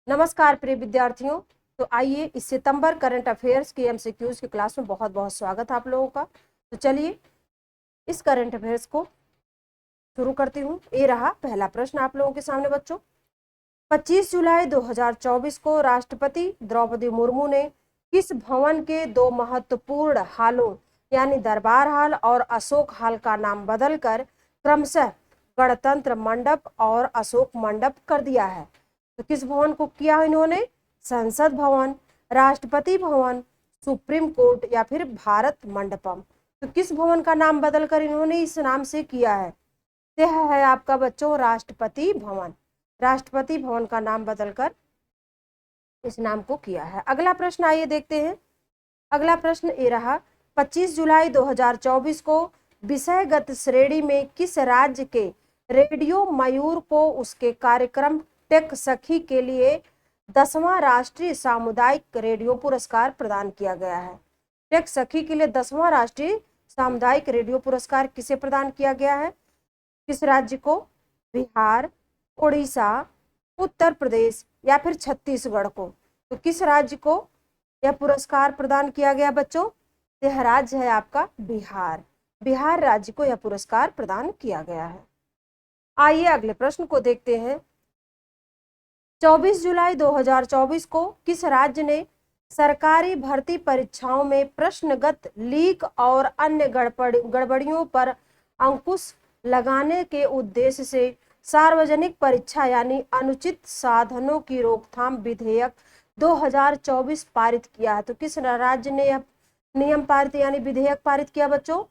नमस्कार प्रिय विद्यार्थियों। तो आइए इस सितंबर करंट अफेयर्स की एमसीक्यूज की क्लास में बहुत बहुत स्वागत है आप लोगों का। तो चलिए इस करंट अफेयर्स को शुरू करती हूँ। ये रहा पहला प्रश्न आप लोगों के सामने बच्चों। 25 जुलाई 2024 को राष्ट्रपति द्रौपदी मुर्मू ने किस भवन के दो महत्वपूर्ण हालों यानी दरबार हाल और अशोक हाल का नाम बदलकर क्रमशः गणतंत्र मंडप और अशोक मंडप कर दिया है? तो किस भवन को किया इन्होंने? संसद भवन, राष्ट्रपति भवन, सुप्रीम कोर्ट या फिर भारत मंडपम। तो किस भवन का नाम बदलकर इन्होंने इस नाम से किया है? यह है आपका बच्चों राष्ट्रपति भवन। राष्ट्रपति भवन का नाम बदलकर इस नाम को किया है। अगला प्रश्न आइए देखते हैं। अगला प्रश्न ये रहा, 25 जुलाई 2024 को विषयगत श्रेणी में किस राज्य के रेडियो मयूर को उसके कार्यक्रम टेक सखी के लिए 10वां राष्ट्रीय सामुदायिक रेडियो पुरस्कार प्रदान किया गया है? टेक सखी के लिए 10वां राष्ट्रीय सामुदायिक रेडियो पुरस्कार किसे प्रदान किया गया है? किस राज्य को? बिहार, उड़ीसा, उत्तर प्रदेश या फिर छत्तीसगढ़ को? तो किस राज्य को यह पुरस्कार प्रदान किया गया बच्चों? यह राज्य है आपका बिहार। बिहार राज्य को यह पुरस्कार प्रदान किया गया है। आइए अगले प्रश्न को देखते हैं। 24 जुलाई 2024 को किस राज्य ने सरकारी भर्ती परीक्षाओं में प्रश्नगत लीक और अन्य गड़बड़ियों पर अंकुश लगाने के उद्देश्य से सार्वजनिक परीक्षा यानी अनुचित साधनों की रोकथाम विधेयक 2024 पारित किया है? तो किस राज्य ने यह नियम पारित यानी विधेयक पारित किया बच्चों?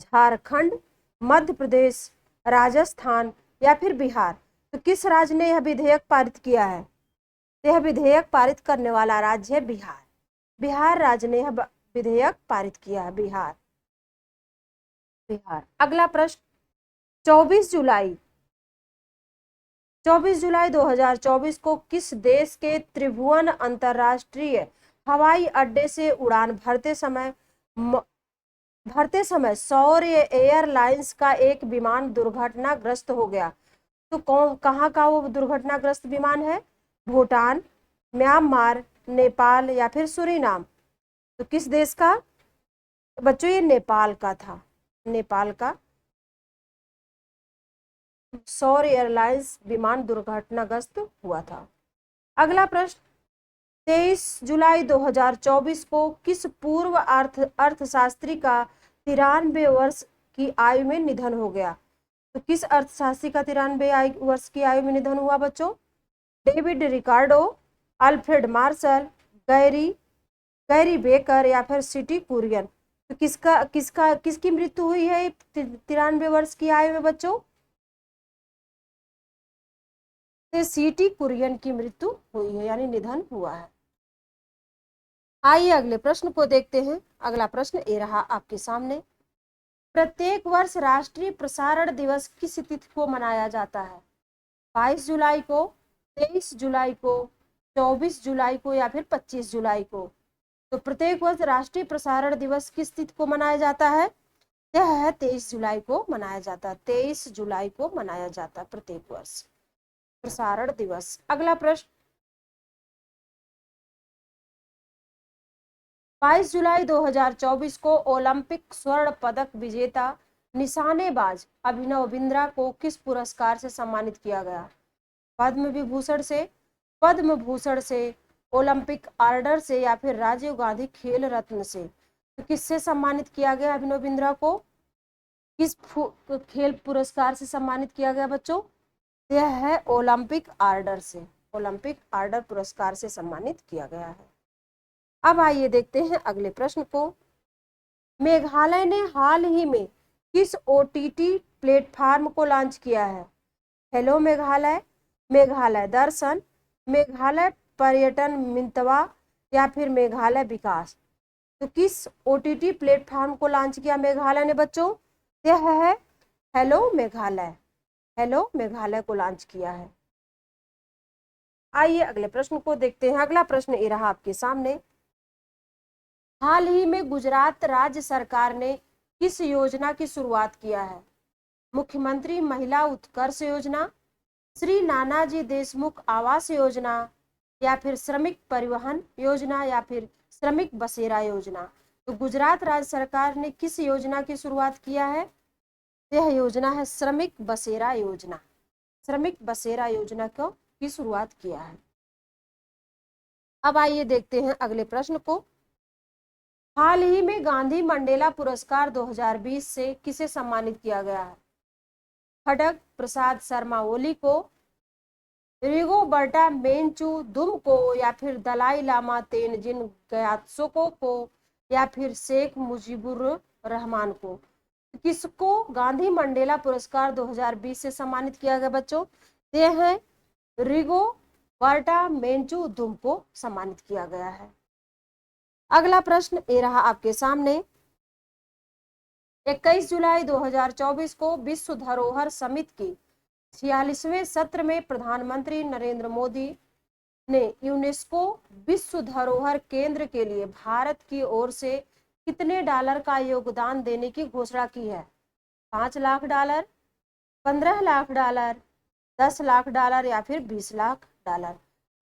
झारखंड, मध्य प्रदेश, राजस्थान या फिर बिहार? तो किस राज्य ने यह विधेयक पारित किया है? यह विधेयक पारित करने वाला राज्य है बिहार। बिहार राज्य ने यह विधेयक पारित किया है। बिहार। अगला प्रश्न, 24 जुलाई 2024 को किस देश के त्रिभुवन अंतरराष्ट्रीय हवाई अड्डे से उड़ान भरते समय सौर्य एयरलाइंस का एक विमान दुर्घटनाग्रस्त हो गया? तो कहाँ का वो दुर्घटनाग्रस्त विमान है? भूटान, म्यांमार, नेपाल या फिर सूरीनाम? तो किस देश का बच्चों? ये नेपाल का था। नेपाल का सौर्य एयरलाइंस विमान दुर्घटनाग्रस्त हुआ था। अगला प्रश्न, 23 जुलाई 2024 को किस पूर्व अर्थशास्त्री का 93 वर्ष की आयु में निधन हो गया? तो किस अर्थशास्त्री का 93 वर्ष की आयु में निधन हुआ बच्चों? David Ricardo, Alfred Marshall, Gary baker या फिर सिटी कुरियन? तो किसकी मृत्यु हुई है 93 वर्ष की आयु में बच्चों? सिटी कुरियन की मृत्यु हुई है यानी निधन हुआ है। आइए अगले प्रश्न को देखते हैं। अगला प्रश्न ये रहा आपके सामने, प्रत्येक वर्ष राष्ट्रीय प्रसारण दिवस किस तिथि को मनाया जाता है? 22 जुलाई को, 23 जुलाई को, 24 जुलाई को या फिर 25 जुलाई को? तो प्रत्येक वर्ष राष्ट्रीय प्रसारण दिवस किस तिथि को मनाया जाता है? यह है 23 जुलाई को मनाया जाता है। 23 जुलाई को मनाया जाता है प्रत्येक वर्ष प्रसारण दिवस। अगला प्रश्न, 22 जुलाई 2024 को ओलंपिक स्वर्ण पदक विजेता निशानेबाज अभिनव बिंद्रा को किस पुरस्कार से सम्मानित किया गया? पद्म भूषण से, ओलंपिक ऑर्डर से या फिर राजीव गांधी खेल रत्न से? तो किससे सम्मानित किया गया अभिनव बिंद्रा को? किस खेल पुरस्कार से सम्मानित किया गया बच्चों? यह है ओलंपिक ऑर्डर से। ओलंपिक ऑर्डर पुरस्कार से सम्मानित किया गया है। अब आइए देखते हैं अगले प्रश्न को। मेघालय ने हाल ही में किस ओटीटी प्लेटफॉर्म को लॉन्च किया है? हेलो मेघालय, मेघालय दर्शन, मेघालय पर्यटन मिंतवा या फिर मेघालय विकास? तो किस ओटीटी प्लेटफॉर्म को लॉन्च किया मेघालय ने बच्चों? यह है हेलो मेघालय। हेलो मेघालय को लॉन्च किया है। आइए अगले प्रश्न को देखते हैं। अगला प्रश्न ये रहा आपके सामने, हाल ही में गुजरात राज्य सरकार ने किस योजना की शुरुआत किया है? मुख्यमंत्री महिला उत्कर्ष योजना, श्री नानाजी देशमुख आवास योजना या फिर श्रमिक परिवहन योजना या फिर श्रमिक बसेरा योजना। तो गुजरात राज्य सरकार ने किस योजना की शुरुआत किया है? यह योजना है श्रमिक बसेरा योजना। श्रमिक बसेरा योजना को की शुरुआत किया है। अब आइए देखते हैं अगले प्रश्न को। हाल ही में गांधी मंडेला पुरस्कार 2020 से किसे सम्मानित किया गया है? खड़ग प्रसाद शर्मा ओली को, रिगोबर्टा मेंचू-दुम को, या फिर दलाई लामा तेनजिन ग्यात्सो को, या फिर शेख मुजीबुर रहमान को। किसको गांधी मंडेला पुरस्कार 2020 से सम्मानित किया गया बच्चों? ये है रिगोबर्टा मेंचू-दुम को सम्मानित किया गया है। अगला प्रश्न ये रहा आपके सामने। 21 जुलाई 2024 को विश्व धरोहर समिति की 46वें सत्र में प्रधानमंत्री नरेंद्र मोदी ने यूनेस्को विश्व धरोहर केंद्र के लिए भारत की ओर से कितने डॉलर का योगदान देने की घोषणा की है? 5 lakh dollar, 15 lakh dollar, 10 lakh dollar या फिर 20 लाख डॉलर।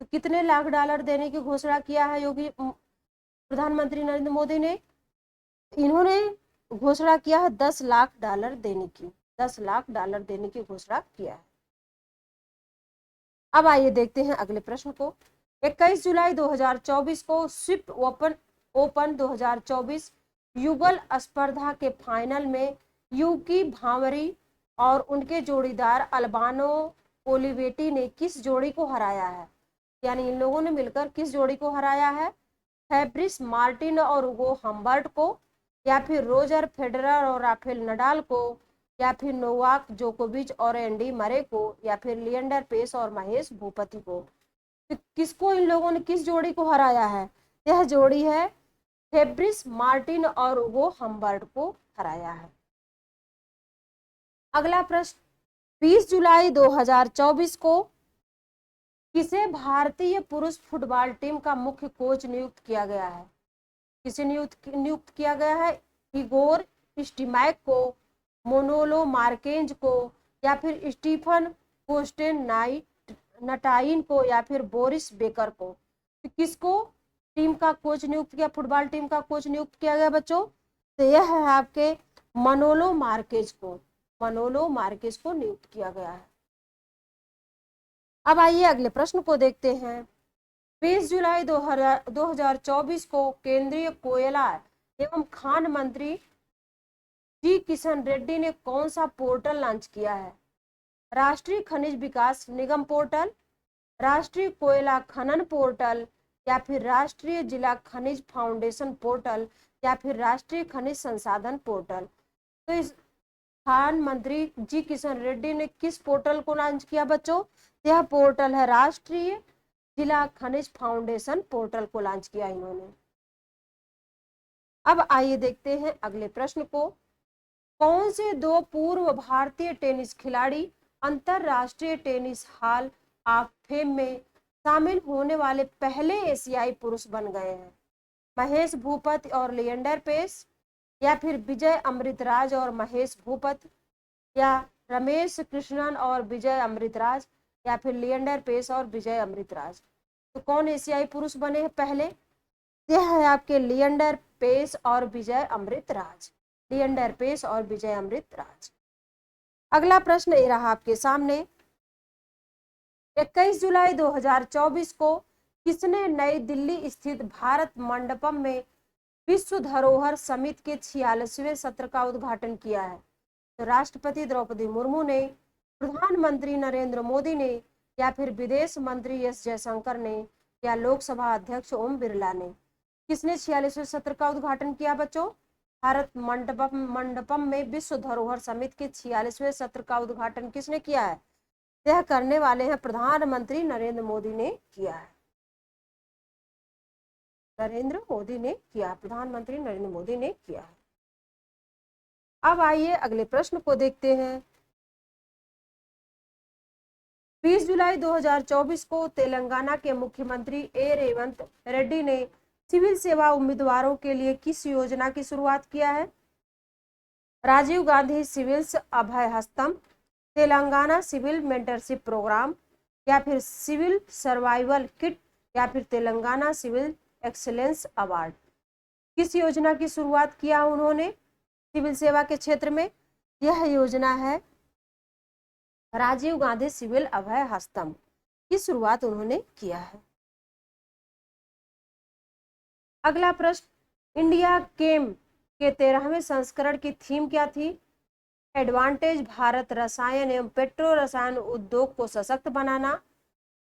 तो कितने लाख डॉलर देने की घोषणा किया है योगी प्रधानमंत्री नरेंद्र मोदी ने? इन्होंने घोषणा किया है 10 लाख डॉलर देने की, 10 लाख डॉलर देने की घोषणा किया है। अब आइए देखते हैं अगले प्रश्न को। 21 जुलाई 2024 को स्विफ्ट ओपन 2024 युगल स्पर्धा के फाइनल में यूकी भांवरी और उनके जोड़ीदार अल्बानो ओलिवेटी ने किस जोड़ी को हराया है? यानी इन लोगों ने मिलकर किस जोड़ी को हराया है? फैब्रिस मार्टिन और उगो हम्बर्ट को, या फिर रोजर फेडरर और राफेल नडाल को, या फिर नोवाक जोकोविच और एंडी मरे को, या फिर लिएंडर पेस और महेश भूपति को। किसको इन लोगों ने किस जोड़ी को हराया है? यह जोड़ी है फैब्रिस मार्टिन और उगो हम्बर्ट को हराया है। अगला प्रश्न, 20 जुलाई 2024 को किसे भारतीय पुरुष फुटबॉल टीम का मुख्य कोच नियुक्त किया गया है? किसे नियुक्त किया गया है? इगोर स्टिमैक को, मोनोलो मार्केंज को, या फिर स्टीफन कोस्टेन नटाइन को, या फिर बोरिस बेकर को। तो किसको टीम का कोच नियुक्त किया, फुटबॉल टीम का कोच नियुक्त किया गया बच्चों? तो यह है आपके मनोलो मार्केज को, मनोलो मार्केज को नियुक्त किया गया है। अब आइए अगले प्रश्न को देखते हैं। 20 जुलाई 2024 को केंद्रीय कोयला एवं खान मंत्री जी किशन रेड्डी ने कौन सा पोर्टल लॉन्च किया है? राष्ट्रीय खनिज विकास निगम पोर्टल, राष्ट्रीय कोयला खनन पोर्टल, या फिर राष्ट्रीय जिला खनिज फाउंडेशन पोर्टल, या फिर राष्ट्रीय खनिज संसाधन पोर्टल। तो इस खान मंत्री जी किशन रेड्डी ने किस पोर्टल को लॉन्च किया बच्चों? यह पोर्टल है राष्ट्रीय जिला खनिज फाउंडेशन पोर्टल को लॉन्च किया इन्होंने। अब आइए देखते हैं अगले प्रश्न को। कौन से 2 पूर्व भारतीय टेनिस खिलाड़ी अंतरराष्ट्रीय टेनिस हॉल ऑफ फेम में शामिल होने वाले पहले एशियाई पुरुष बन गए हैं? महेश भूपति और लिएंडर पेस, या फिर विजय अमृतराज और महेश भूपति, या रमेश कृष्णन और विजय अमृतराज, या फिर लिएंडर पेस और विजय अमृतराज। तो कौन एशियाई पुरुष बने हैं पहले? यह है आपके लिएंडर पेस और विजय अमृतराज, लिएंडर पेस और विजय अमृतराज। अगला प्रश्न ये रहा आपके सामने। 21 जुलाई 2024 को किसने नई दिल्ली स्थित भारत मंडपम में विश्व धरोहर समिति के 46वें सत्र का उद्घाटन किया है? तो राष्ट्रपति द्रौपदी मुर्मू ने, प्रधानमंत्री नरेंद्र मोदी ने, या फिर विदेश मंत्री एस जयशंकर ने, या लोकसभा अध्यक्ष ओम बिरला ने। किसने 46वें सत्र का उद्घाटन किया बच्चों? भारत मंडपम में विश्व धरोहर समिति के 46वें सत्र का उद्घाटन किसने किया है? यह करने वाले हैं प्रधानमंत्री नरेंद्र मोदी ने किया है। नरेंद्र मोदी ने किया, प्रधानमंत्री नरेंद्र मोदी ने किया है। अब आइए अगले प्रश्न को देखते हैं। 20 जुलाई 2024 को तेलंगाना के मुख्यमंत्री ए रेवंत रेड्डी ने सिविल सेवा उम्मीदवारों के लिए किस योजना की शुरुआत किया है? राजीव गांधी सिविल्स अभय हस्तम, तेलंगाना सिविल मेंटरशिप प्रोग्राम, या फिर सिविल सर्वाइवल किट या फिर तेलंगाना सिविल एक्सीलेंस अवार्ड। किस योजना की शुरुआत किया उन्होंने सिविल सेवा के क्षेत्र में? यह योजना है राजीव गांधी सिविल अभय हस्तम की शुरुआत उन्होंने किया है। अगला प्रश्न, इंडिया केम के 13वें संस्करण की थीम क्या थी? एडवांटेज भारत रसायन एवं पेट्रो रसायन उद्योग को सशक्त बनाना,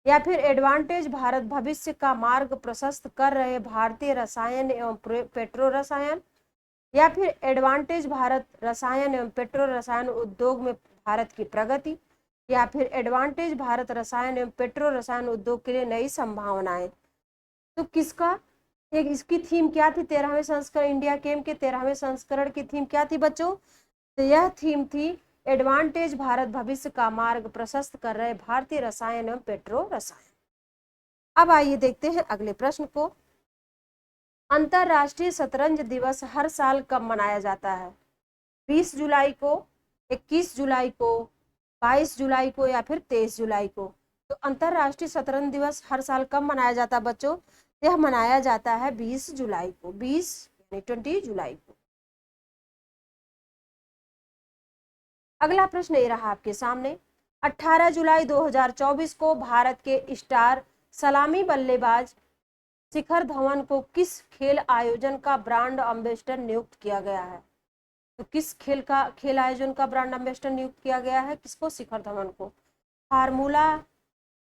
या फिर एडवांटेज भारत भविष्य का मार्ग प्रशस्त कर रहे भारतीय रसायन एवं पेट्रो रसायन, या फिर एडवांटेज भारत रसायन एवं पेट्रो रसायन उद्योग में भारत की प्रगति, या फिर एडवांटेज भारत रसायन एवं पेट्रो रसायन उद्योग के लिए नई संभावनाएं। तो किसका एक इसकी थीम क्या थी? 13वें संस्करण इंडिया केम के 13वें संस्करण की थीम क्या थी बच्चों? तो यह थीम थी एडवांटेज भारत भविष्य का मार्ग प्रशस्त कर रहे भारतीय रसायन एवं पेट्रो रसायन। अब आइए देखते हैं अगले प्रश्न को। अंतरराष्ट्रीय शतरंज दिवस हर साल कब मनाया जाता है? 20 जुलाई को, 21 जुलाई को, 22 जुलाई को, या फिर 23 जुलाई को? तो अंतरराष्ट्रीय शतरंज दिवस हर साल कब मनाया जाता है बच्चों? यह मनाया जाता है 20 जुलाई को, 20 यानी 20 जुलाई को। अगला प्रश्न ये रहा आपके सामने, 18 जुलाई 2024 को भारत के स्टार सलामी बल्लेबाज शिखर धवन को किस खेल आयोजन का ब्रांड एम्बेसडर नियुक्त किया गया है? तो किस खेल आयोजन का ब्रांड एम्बेसडर नियुक्त किया गया है किसको? शिखर धवन को। फार्मूला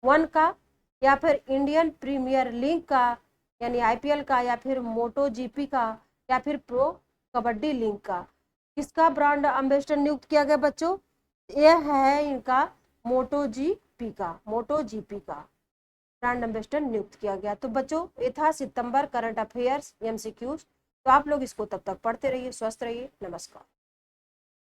1 का, या फिर इंडियन प्रीमियर लीग का यानी आईपीएल का, या फिर मोटो जीपी का, या फिर प्रो कबड्डी लीग का? किसका ब्रांड एम्बेसडर नियुक्त किया गया बच्चों? यह है इनका मोटो जीपी का, मोटो जीपी का ब्रांड एम्बेसडर नियुक्त किया गया। तो बच्चों ये था सितंबर करंट अफेयर्स एमसीक्यूज। तो आप लोग इसको तब तक पढ़ते रहिए, स्वस्थ रहिए, नमस्कार।